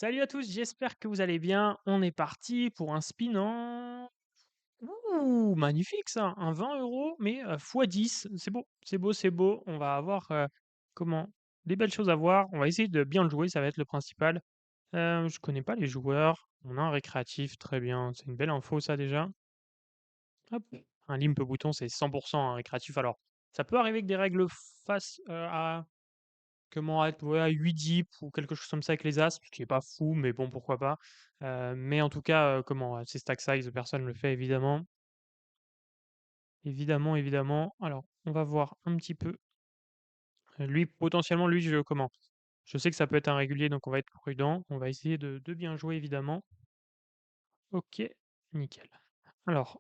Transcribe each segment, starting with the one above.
Salut à tous, j'espère que vous allez bien. On est parti pour un spin en... Ouh, magnifique ça, un 20 € mais fois 10. C'est beau, c'est beau, c'est beau. On va avoir comment des belles choses à voir. On va essayer de bien le jouer, ça va être le principal. Je connais pas les joueurs. On a un récréatif, très bien. C'est une belle info ça déjà. Hop, un limp bouton, c'est 100% un récréatif. Alors, ça peut arriver que des règles face à comment être, ouais, à 8 deep ou quelque chose comme ça avec les As, ce qui est pas fou, mais bon, pourquoi pas. Mais en tout cas, comment, c'est stack size, personne ne le fait évidemment. Évidemment, évidemment. Alors, on va voir un petit peu. Lui, potentiellement, lui, je sais que ça peut être un régulier, donc on va être prudent. On va essayer de bien jouer évidemment. OK, nickel. Alors,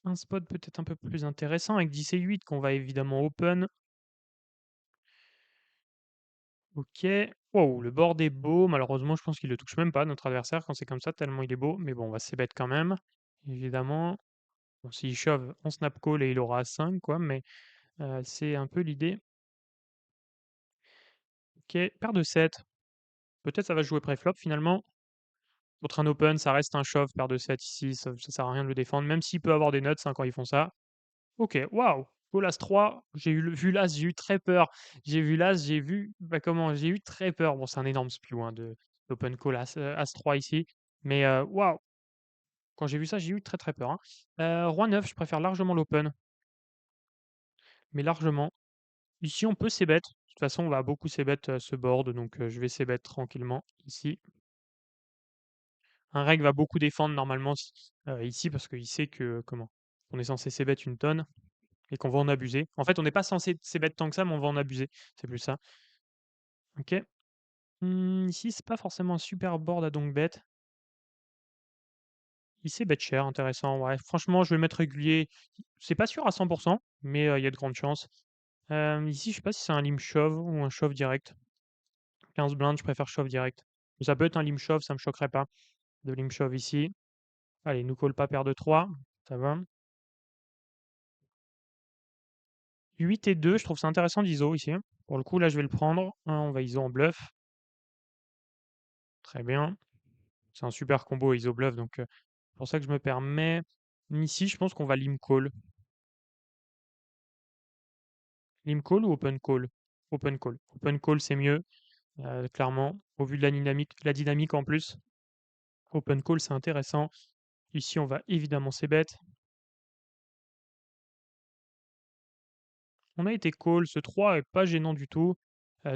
un spot peut-être un peu plus intéressant avec 10 et 8 qu'on va évidemment open. OK. Waouh, le board est beau. Malheureusement, je pense qu'il le touche même pas, notre adversaire, quand c'est comme ça, tellement il est beau. Mais bon, on va c-bet quand même, évidemment. Bon, s'il shove, on snap call et il aura 5 quoi, mais c'est un peu l'idée. OK, paire de 7. Peut-être ça va se jouer pré-flop finalement. Contre un open, ça reste un shove, paire de 7 ici, ça sert à rien de le défendre, même s'il peut avoir des nuts, hein, quand ils font ça. OK, waouh! Call as 3, vu l'as, j'ai eu très peur. J'ai vu l'as, j'ai vu bah, comment? J'ai eu très peur. Bon, c'est un énorme spew, hein, de d'open call as 3 ici, mais waouh! Quand j'ai vu ça, j'ai eu très, très peur, hein. Roi 9, je préfère largement l'open, mais largement. Ici, on peut c-bet. De toute façon, on va beaucoup c-bet, ce board, donc je vais c-bet tranquillement ici. Un reg va beaucoup défendre normalement ici parce qu'il sait que comment? On est censé c-bet une tonne et qu'on va en abuser. En fait, on n'est pas censé c-bet tant que ça, mais on va en abuser. C'est plus ça. OK. Ici, c'est pas forcément un super board à donc bet. Ici, bet cher, intéressant, ouais. Franchement, je vais le mettre régulier. C'est pas sûr à 100, mais il y a de grandes chances. Ici, je sais pas si c'est un limp shove ou un shove direct. 15 blindes, je préfère shove direct. Mais ça peut être un limp shove, ça me choquerait pas de limp shove ici. Allez, nous call pas paire de 3, ça va. 8 et 2, je trouve ça intéressant d'ISO ici. Pour le coup, là, je vais le prendre. On va ISO en bluff. Très bien. C'est un super combo ISO bluff, donc c'est pour ça que je me permets. Ici, je pense qu'on va limp call. Limp call ou open call? Open call. Open call, c'est mieux, clairement, au vu de la dynamique en plus. Open call, c'est intéressant. Ici, on va évidemment c-bet. On a été call, ce 3 est pas gênant du tout.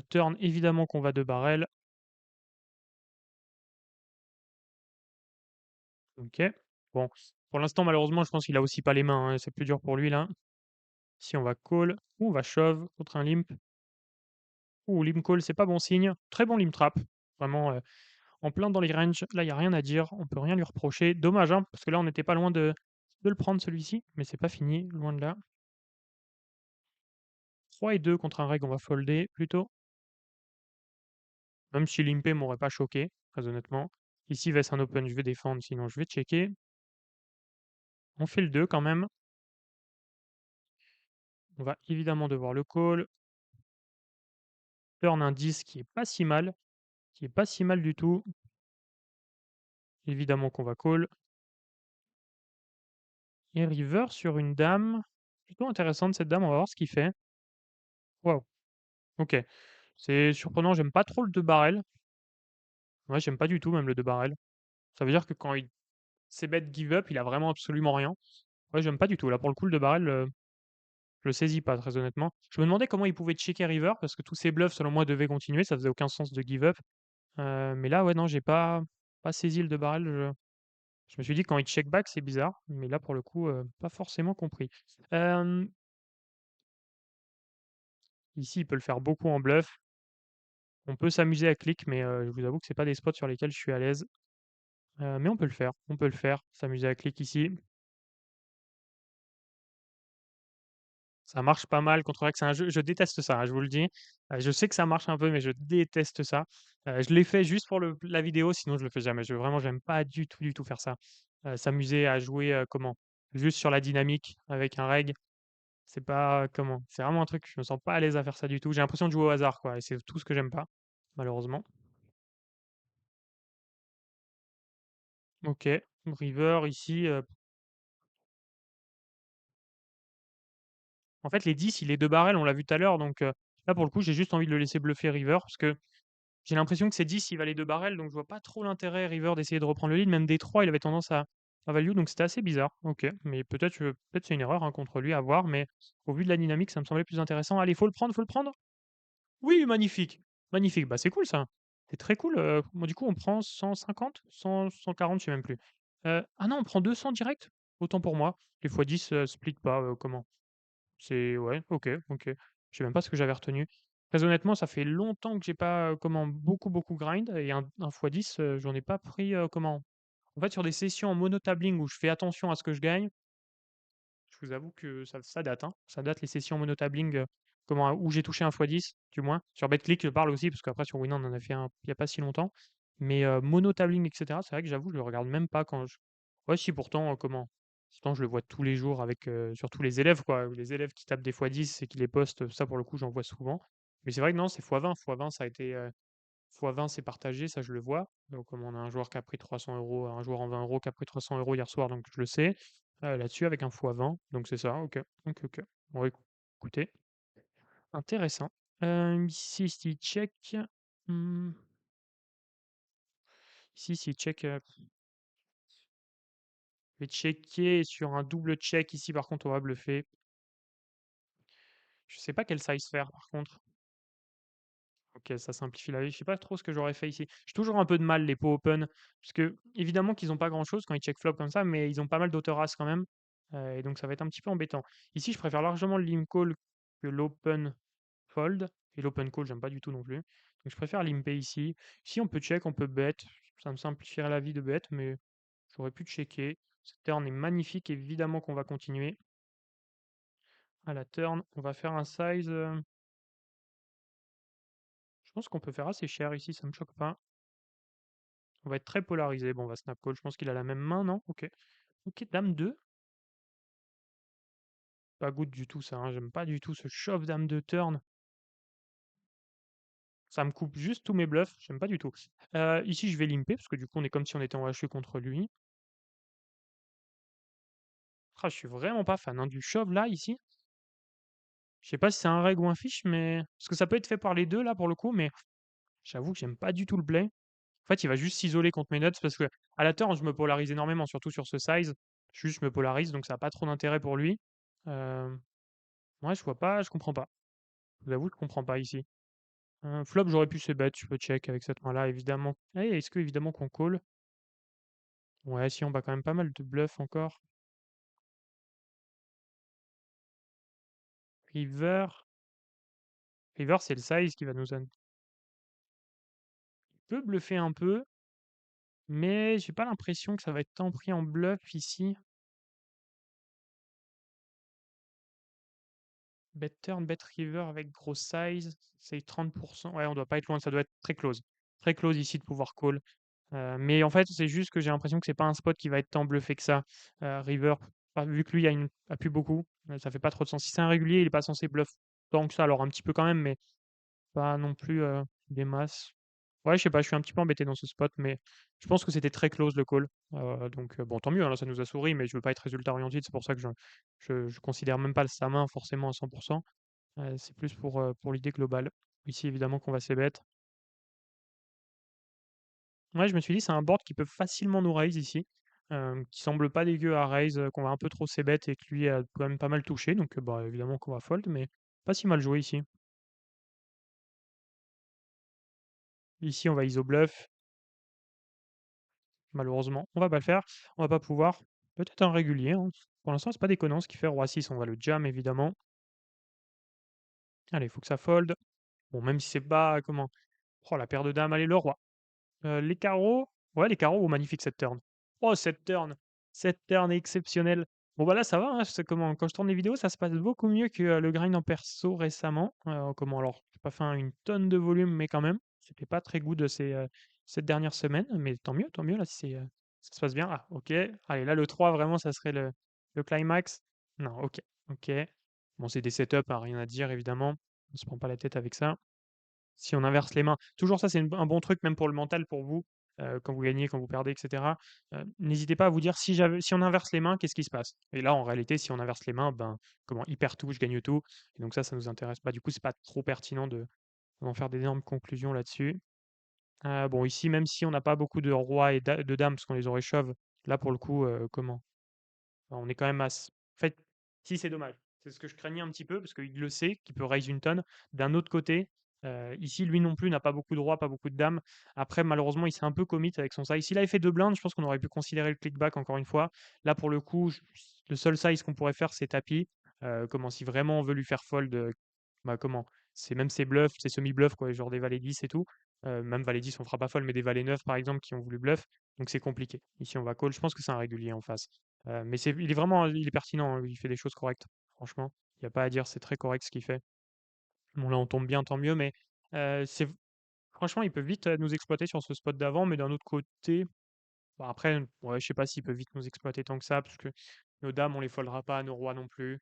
Turn, évidemment qu'on va de barrel. OK. Bon, pour l'instant, malheureusement, je pense qu'il a aussi pas les mains, hein, c'est plus dur pour lui là. Si on va call ou on va shove contre un limp. Ouh, limp call, c'est pas bon signe. Très bon limp trap. Vraiment, en plein dans les ranges. Là, il y a rien à dire. On peut rien lui reprocher. Dommage, hein, parce que là, on n'était pas loin de le prendre celui-ci, mais c'est pas fini, loin de là. 3 et 2 contre un reg, on va folder plutôt. Même si limpé m'aurait pas choqué, très honnêtement. Ici, va un open, je vais défendre, sinon je vais checker. On fait le 2 quand même. On va évidemment devoir le call. Turn un 10 qui est pas si mal, qui est pas si mal du tout. Évidemment qu'on va call. Et river sur une dame. Plutôt intéressante cette dame, on va voir ce qu'il fait. Waouh, OK. C'est surprenant, j'aime pas trop le 2 barrel. Ouais, j'aime pas du tout même le 2 barrel. Ça veut dire que quand il c'est bet give up, il a vraiment absolument rien. Ouais, j'aime pas du tout. Là, pour le coup, le 2 barrel, je le saisis pas très honnêtement. Je me demandais comment il pouvait checker river parce que tous ses bluffs selon moi devaient continuer, ça faisait aucun sens de give up. Mais là, ouais, non, j'ai pas saisi le 2 barrel, je me suis dit quand il check back, c'est bizarre, mais là, pour le coup, pas forcément compris. Hem, Ici, il peut le faire beaucoup en bluff. On peut s'amuser à click, mais je vous avoue que c'est pas des spots sur lesquels je suis à l'aise. Mais on peut le faire, s'amuser à click ici. Ça marche pas mal contre Rex, c'est un jeu je déteste ça, hein, je vous le dis. Je sais que ça marche un peu, mais je déteste ça. Je l'ai fait juste pour la vidéo, sinon je le fais jamais. J'aime pas du tout faire ça. S'amuser à jouer, comment? Juste sur la dynamique avec un reg, c'est pas comment? C'est vraiment un truc, je me sens pas à l'aise à faire ça du tout. J'ai l'impression de jouer au hasard, quoi, et c'est tout ce que j'aime pas, malheureusement. OK. River ici, en fait, les 10, il est 2 barrels, on l'a vu tout à l'heure, donc là, pour le coup, j'ai juste envie de le laisser bluffer river parce que j'ai l'impression que ces 10, il va les 2 barrels, donc je vois pas trop l'intérêt river d'essayer de reprendre le lead. Même D3, il avait tendance à value, donc c'était assez bizarre. OK, mais peut-être c'est une erreur, hein, contre lui, à voir, mais au vu de la dynamique, ça me semblait plus intéressant. Allez, faut le prendre, faut le prendre? Oui, magnifique, magnifique. Bah, c'est cool ça. C'est très cool, bon, du coup, on prend 150? 140, je sais même plus. Ah non, on prend 200 direct? Autant pour moi. Les x10, split pas, comment? C'est ouais, OK, OK. Je sais même pas ce que j'avais retenu. Très honnêtement, ça fait longtemps que j'ai pas, comment, beaucoup grind et un x10, j'en ai pas pris, comment? En fait, sur des sessions en mono-tabling où je fais attention à ce que je gagne, je vous avoue que ça date, hein. Ça date les sessions mono-tabling, comment, où j'ai touché un x10, du moins. Sur BetClick, je parle aussi parce qu'après sur Winamp, on en a fait un il y a pas si longtemps. Mais, mono-tabling et cetera, c'est vrai que j'avoue, je le regarde même pas quand je ouais, si pourtant, comment? Pourtant je le vois tous les jours avec, surtout les élèves, quoi. Les élèves qui tapent des x10 et qui les postent, ça pour le coup, j'en vois souvent. Mais c'est vrai que non, c'est x20. x20, ça a été, x20, c'est partagé, ça je le vois. Donc comme on a un joueur qui a pris 300 €, un joueur en 20 € qui a pris 300 € hier soir, donc je le sais, là-dessus avec un x20, donc c'est ça, OK. OK, OK. Bon écoutez, intéressant. Ici s'il check, mmh, ici s'il check, je vais checker sur un double check ici par contre on va bluffer. Je sais pas quelle size faire par contre. OK, ça simplifie la vie. Je sais pas trop ce que j'aurais fait ici. J'ai toujours un peu de mal les pots open, parce que évidemment qu'ils ont pas grand-chose quand ils check flop comme ça, mais ils ont pas mal d'auto-race quand même, et donc ça va être un petit peu embêtant. Ici, je préfère largement le limp call que l'open fold, et l'open call, j'aime pas du tout non plus. Donc je préfère limper ici. Ici, on peut check, on peut bet. Ça me simplifierait la vie de bet, mais j'aurais pu checker. Cette turn est magnifique, évidemment qu'on va continuer. À la turn, on va faire un size, je pense qu'on peut faire assez cher ici, ça me choque pas. On va être très polarisé. Bon, on va snap call. Je pense qu'il a la même main, non? OK. OK, dame 2. Pas good du tout ça, hein. J'aime pas du tout ce shove dame de turn. Ça me coupe juste tous mes bluffs. J'aime pas du tout. Ici, je vais limper parce que du coup, on est comme si on était en HU contre lui. Ah, je suis vraiment pas fan, hein, du shove là, ici. Je sais pas si c'est un reg ou un fish, mais parce que ça peut être fait par les deux là pour le coup, mais j'avoue que j'aime pas du tout le play. En fait, il va juste s'isoler contre mes nuts parce que à la turn, je me polarise énormément, surtout sur ce size. Juste, je me polarise, donc ça a pas trop d'intérêt pour lui. Euh, ouais, je vois pas, je comprends pas. Je vous avoue, je comprends pas ici. Flop, j'aurais pu se bet, je peux check avec cette main-là, évidemment. Eh, est-ce que évidemment qu'on call? Ouais, si on bat quand même pas mal de bluff encore. River. River, c'est le size qui va nous Il peut bluffer un peu, mais j'ai pas l'impression que ça va être tant pris en bluff ici. Bet turn, bet river avec gros size, c'est 30%. Ouais, on doit pas être loin, ça doit être très close. Très close ici de pouvoir call. Mais en fait, c'est juste que j'ai l'impression que c'est pas un spot qui va être tant bluffé que ça. River, vu que lui a plus beaucoup, ça fait pas trop de sens. Si c'est un régulier, il est pas censé bluff tant que ça. Alors un petit peu quand même, mais pas non plus des masses. Ouais, je sais pas, je suis un petit peu embêté dans ce spot, mais je pense que c'était très close le call. Donc bon, tant mieux, hein, là, ça nous a souri, mais je veux pas être résultat orienté, c'est pour ça que je considère même pas sa main forcément à 100%. C'est plus pour l'idée globale. Ici, évidemment qu'on va se bet. Ouais, je me suis dit, c'est un board qui peut facilement nous raise ici, qui semble pas dégueu à raise, qu'on va un peu trop c-bet et que lui a quand même pas mal touché, donc bah, évidemment qu'on va fold, mais pas si mal joué ici. Ici, on va ISO bluff, malheureusement. On va pas le faire, on va pas pouvoir. Peut-être un régulier, hein. Pour l'instant, c'est pas déconnant ce qu'il fait roi 6, on va le jam évidemment. Allez, il faut que ça fold. Bon, même si c'est pas comment? Oh, la paire de dames, allez, le roi. Les carreaux, ouais, les carreaux, oh, magnifique cette turn. Oh, cette turn est exceptionnelle. Bon, bah là, ça va, hein, c'est comment, quand je tourne les vidéos, ça se passe beaucoup mieux que le grind en perso récemment. Comment, alors, j'ai pas fait une tonne de volume, mais quand même, c'était pas très good cette dernière semaine, mais tant mieux, là, si ça se passe bien. Ah, ok. Allez, là, le 3 vraiment, ça serait le climax. Non, ok, ok. Bon, c'est des setups, hein, rien à dire, évidemment. On se prend pas la tête avec ça. Si on inverse les mains. Toujours ça, c'est un bon truc même pour le mental, pour vous. quand vous gagnez, quand vous perdez, et cetera. N'hésitez pas à vous dire si on inverse les mains, qu'est-ce qui se passe? Et là, en réalité, si on inverse les mains, ben, comment? Il perd tout, je gagne tout et donc ça nous intéresse pas. Du coup, c'est pas trop pertinent d'en faire d'énormes conclusions là-dessus. Bon, ici, même si on n'a pas beaucoup de rois et de dames parce qu'on les aurait chauves, là, pour le coup, comment? On est quand même en fait, si c'est dommage. C'est ce que je craignais un petit peu parce qu'il le sait qu'il peut raise une tonne. D'un autre côté, ici, lui non plus n'a pas beaucoup de rois, pas beaucoup de dames. Après, malheureusement, il s'est un peu commit avec son size. S'il avait fait 2 blindes, je pense qu'on aurait pu considérer le click-back encore une fois. Là, pour le coup, le seul size qu'on pourrait faire, c'est tapis. Comment si vraiment on veut lui faire fold, bah, comment? C'est même ses bluffs, ses semi-bluffs, quoi, genre des valets 10 et tout. Même valet 10, on fera pas fold, mais des valets 9, par exemple, qui ont voulu bluff. Donc c'est compliqué. Ici, on va call. Je pense que c'est un régulier en face. Mais il est vraiment il est pertinent, hein, il fait des choses correctes, franchement. Il y a pas à dire, c'est très correct ce qu'il fait. Bon là, on tombe bien, tant mieux, mais c'est franchement, il peut vite, nous exploiter sur ce spot d'avant, mais d'un autre côté, bah, après, ouais, je sais pas s'il peut vite nous exploiter tant que ça, parce que nos dames, on les foldera pas, nos rois non plus.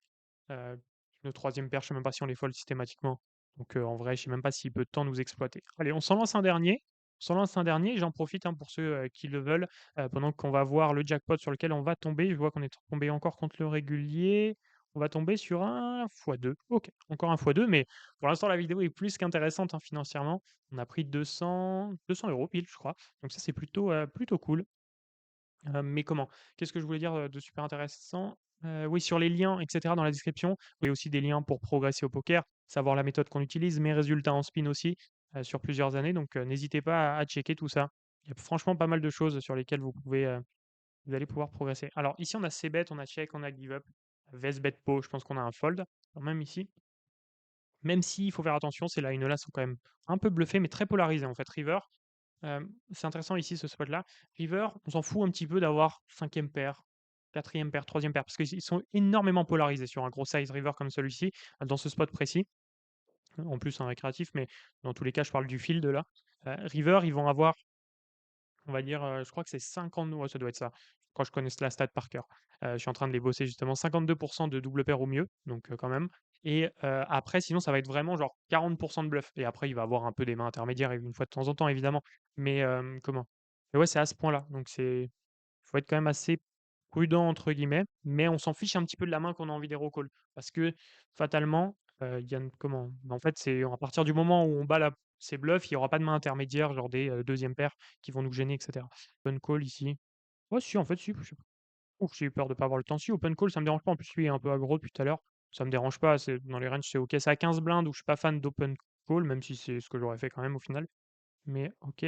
Heu, nos 3e paires, je sais même pas si on les fold systématiquement. Donc en vrai, je sais même pas s'il peut tant nous exploiter. Allez, on s'en lance un dernier. On s'en lance un dernier, j'en profite, hein, pour ceux, qui le veulent, pendant qu'on va voir le jackpot sur lequel on va tomber. Je vois qu'on est tombé encore contre le régulier. On va tomber sur un x2. OK, encore un x2, mais pour l'instant, la vidéo est plus qu'intéressante, hein, financièrement. On a pris 200 € pile, je crois. Donc ça, c'est plutôt cool. Mais comment? Qu'est-ce que je voulais dire, de super intéressant? Oui, sur les liens et cetera dans la description, il y a aussi des liens pour progresser au poker, savoir la méthode qu'on utilise, mes résultats en spin aussi, sur plusieurs années, donc n'hésitez pas à checker tout ça. Il y a franchement pas mal de choses sur lesquelles vous allez pouvoir progresser. Alors ici, on a c-bet, on a check, on a give up, vs bet pot, je pense qu'on a un fold quand même ici. Même s'il faut faire attention, ces line-là sont quand même un peu bluffés, mais très polarisés en fait. River, c'est intéressant ici ce spot-là. River, on s'en fout un petit peu d'avoir 5e paire, 4e paire, 3e paire, parce qu'ils sont énormément polarisés sur un gros size river comme celui-ci, dans ce spot précis. En plus, un récréatif, mais dans tous les cas, je parle du field là. River, ils vont avoir, on va dire, je crois que c'est 50, ouais, ça doit être ça. Quand je connais la stat par cœur. Je suis en train de les bosser justement. 52 de double paire ou mieux, donc quand même. Et après, sinon, ça va être vraiment genre 40 de bluff. Et après, il va avoir un peu des mains intermédiaires une fois de temps en temps, évidemment. Mais comment? Mais ouais, c'est à ce point-là. Donc faut être quand même assez «prudent» entre guillemets, mais on s'en fiche un petit peu de la main qu'on a envie de recall. Parce que fatalement, il y a une comment? Bah, en fait, c'est à partir du moment où on bat la ses bluffs, il y aura pas de main intermédiaire, genre des, 2e paires qui vont nous gêner et cetera. Open call ici. Ouais, si, en fait, si, je sais pas. Ouf, j'ai eu peur de pas avoir le temps. Si, open call, ça me dérange pas. En plus, lui est un peu aggro depuis tout à l'heure. Ça me dérange pas, c'est dans les ranges, c'est OK. C'est à 15 blindes où je suis pas fan d'open call, même si c'est ce que j'aurais fait quand même au final. Mais OK.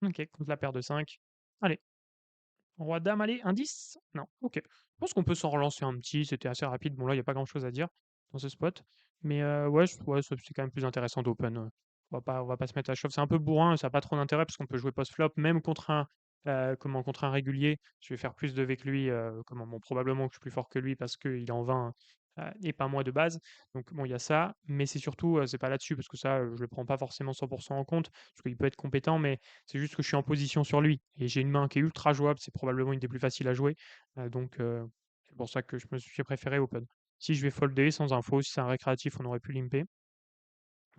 OK, contre la paire de 5. Allez. Roi dame, allez, un 10? Non, OK. Je pense qu'on peut s'en relancer un petit, c'était assez rapide. Bon là, il y a pas grand-chose à dire dans ce spot. Mais ouais, c'est quand même plus intéressant d'open, on va pas se mettre à chauffe. C'est un peu bourrin et ça a pas trop d'intérêt parce qu'on peut jouer post-flop même contre un, contre un régulier. Je vais faire plus de V que lui, bon, probablement que je suis plus fort que lui parce qu'il est en 20, et pas moi de base. Donc bon, il y a ça, mais c'est surtout, c'est pas là-dessus parce que ça, je le prends pas forcément 100 en compte, parce qu'il peut être compétent, mais c'est juste que je suis en position sur lui et j'ai une main qui est ultra jouable, c'est probablement une des plus faciles à jouer, donc c'est pour ça que j'ai préféré open. Si je vais folder sans info, si c'est un récréatif, on aurait pu limper,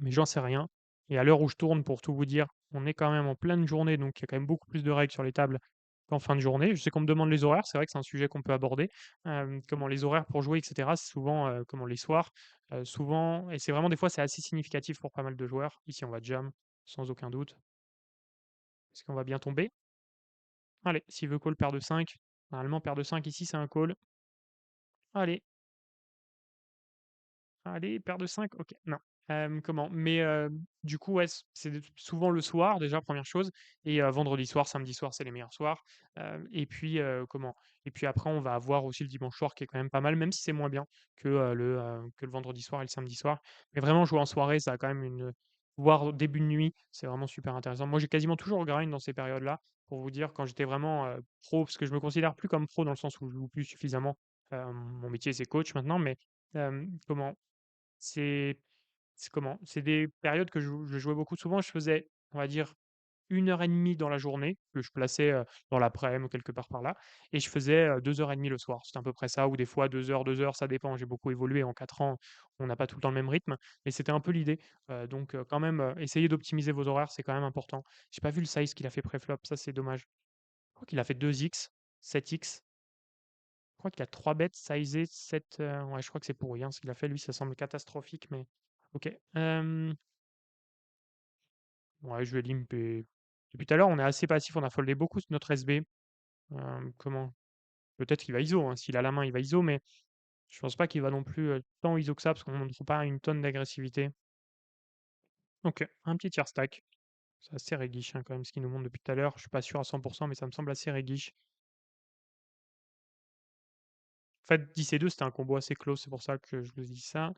mais j'en sais rien et à l'heure où je tourne, pour tout vous dire, on est quand même en pleine journée, donc il y a quand même beaucoup plus de règles sur les tables qu'en fin de journée. Je sais qu'on me demande les horaires, c'est vrai que c'est un sujet qu'on peut aborder. Comment les horaires pour jouer et cetera, c'est souvent, comment les soirs, souvent et c'est vraiment des fois, c'est assez significatif pour pas mal de joueurs. Ici, on va jam sans aucun doute. Est-ce qu'on va bien tomber? Allez, s'il veut call paire de 5, normalement paire de 5 ici, c'est un call. Allez, allez, paire de 5, OK, non. Mais du coup, ouais, c'est souvent le soir déjà, première chose et vendredi soir, samedi soir, c'est les meilleurs soirs. Et puis, et puis après, on va avoir aussi le dimanche soir qui est quand même pas mal, même si c'est moins bien que le vendredi soir et le samedi soir. Mais vraiment jouer en soirée, ça a quand même voire début de nuit, c'est vraiment super intéressant. Moi, j'ai quasiment toujours grind dans ces périodes-là, pour vous dire, quand j'étais vraiment, pro, parce que je me considère plus comme pro dans le sens où je joue plus suffisamment. Mon métier, c'est coach maintenant, mais comment? C'est c'est des périodes que je jouais beaucoup souvent. Je faisais, on va dire 1 heure et demie dans la journée, que je plaçais, dans l'après-midi ou quelque part par là et je faisais, 2 heures et demie le soir. C'était à peu près ça ou des fois 2 heures, ça dépend. J'ai beaucoup évolué en 4 ans, on n'a pas tout le temps le même rythme, mais c'était un peu l'idée. Donc quand même, essayez d'optimiser vos horaires, c'est quand même important. J'ai pas vu le size qu'il a fait préflop, ça c'est dommage. Je crois qu'il a fait 2x, 7x. Je crois qu'il a 3 bêtes sizées, 7, ouais, je crois que c'est pourri, hein, ce qu'il a fait lui, ça semble catastrophique, mais OK. Ouais, je vais limper. Depuis tout à l'heure, on est assez passif, on a foldé beaucoup sur notre SB. Comment? Peut-être qu'il va ISO, hein, s'il a la main, il va ISO, mais je pense pas qu'il va non plus, tant ISO que ça, parce qu'on ne montre pas une tonne d'agressivité. OK, un petit tiers stack. C'est assez réguiche, hein, quand même, ce qu'il nous montre depuis tout à l'heure. Je suis pas sûr à 100 mais ça me semble assez réguiche. En fait, 10 et 2, c'était un combo assez close, c'est pour ça que je vous dis ça.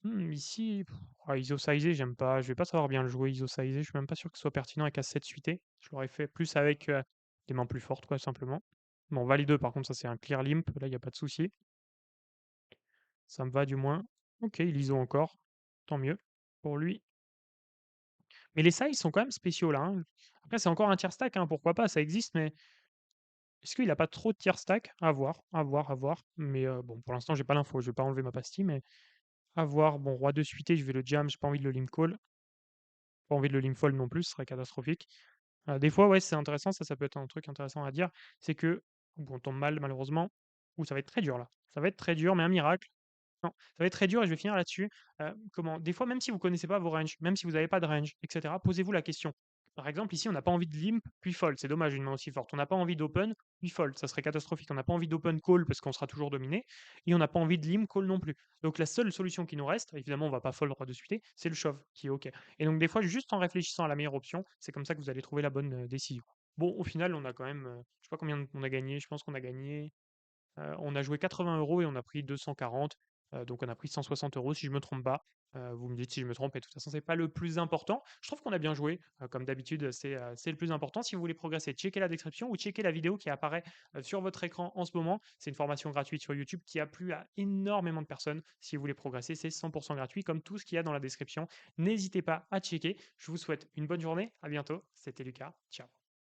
Ici, ah, ISO sizé, j'aime pas. Je vais pas savoir bien le jouer ISO sizé. Je suis même pas sûr que ce soit pertinent avec As-7 suité. Je l'aurais fait plus avec, des mains plus fortes, quoi, simplement. Bon, valide 2, par contre, ça c'est un clear limp. Là, il y a pas de souci. Ça me va du moins. OK, il ISO encore. Tant mieux pour lui. Mais les sizes sont quand même spéciaux là, hein. Après, c'est encore un tiers stack, hein, pourquoi pas, ça existe, mais est-ce qu'il a pas trop de tiers stack? À voir, à voir, à voir. Mais bon, pour l'instant, j'ai pas l'info. Je vais pas enlever ma pastille, mais à voir. Bon, roi 2 suité, je vais le jam. J'ai pas envie de le limp call. Pas envie de le limp fold non plus, ce serait catastrophique. Des fois, ouais, c'est intéressant, ça peut être un truc intéressant à dire, c'est que où on tombe mal malheureusement, ou ça va être très dur là. Ça va être très dur, mais un miracle. Non, ça va être très dur et je vais finir là-dessus. Comment des fois, même si vous connaissez pas vos ranges, même si vous n'avez pas de range, et cetera, posez-vous la question. Par exemple, ici, on n'a pas envie de limp, puis fold. C'est dommage, une main aussi forte. On n'a pas envie d'open, puis fold. Ça serait catastrophique. On n'a pas envie d'open call parce qu'on sera toujours dominé. Et on n'a pas envie de limp call non plus. Donc la seule solution qui nous reste, évidemment, on va pas fold roi de suité, c'est le shove qui est OK. Et donc des fois, juste en réfléchissant à la meilleure option, c'est comme ça que vous allez trouver la bonne décision. Bon, au final, on a quand même, je sais pas combien on a gagné. Je pense qu'on a gagné on a joué 80 € et on a pris 240, donc on a pris 160 € si je me trompe pas. Vous me dites si je me trompe et de toute façon, c'est pas le plus important. Je trouve qu'on a bien joué, comme d'habitude, c'est le plus important. Si vous voulez progresser, checkez la description ou checkez la vidéo qui apparaît, sur votre écran en ce moment. C'est une formation gratuite sur YouTube qui a plu à énormément de personnes. Si vous voulez progresser, c'est 100 gratuit comme tout ce qu'il y a dans la description. N'hésitez pas à checker. Je vous souhaite une bonne journée, à bientôt. C'était Lucas, ciao.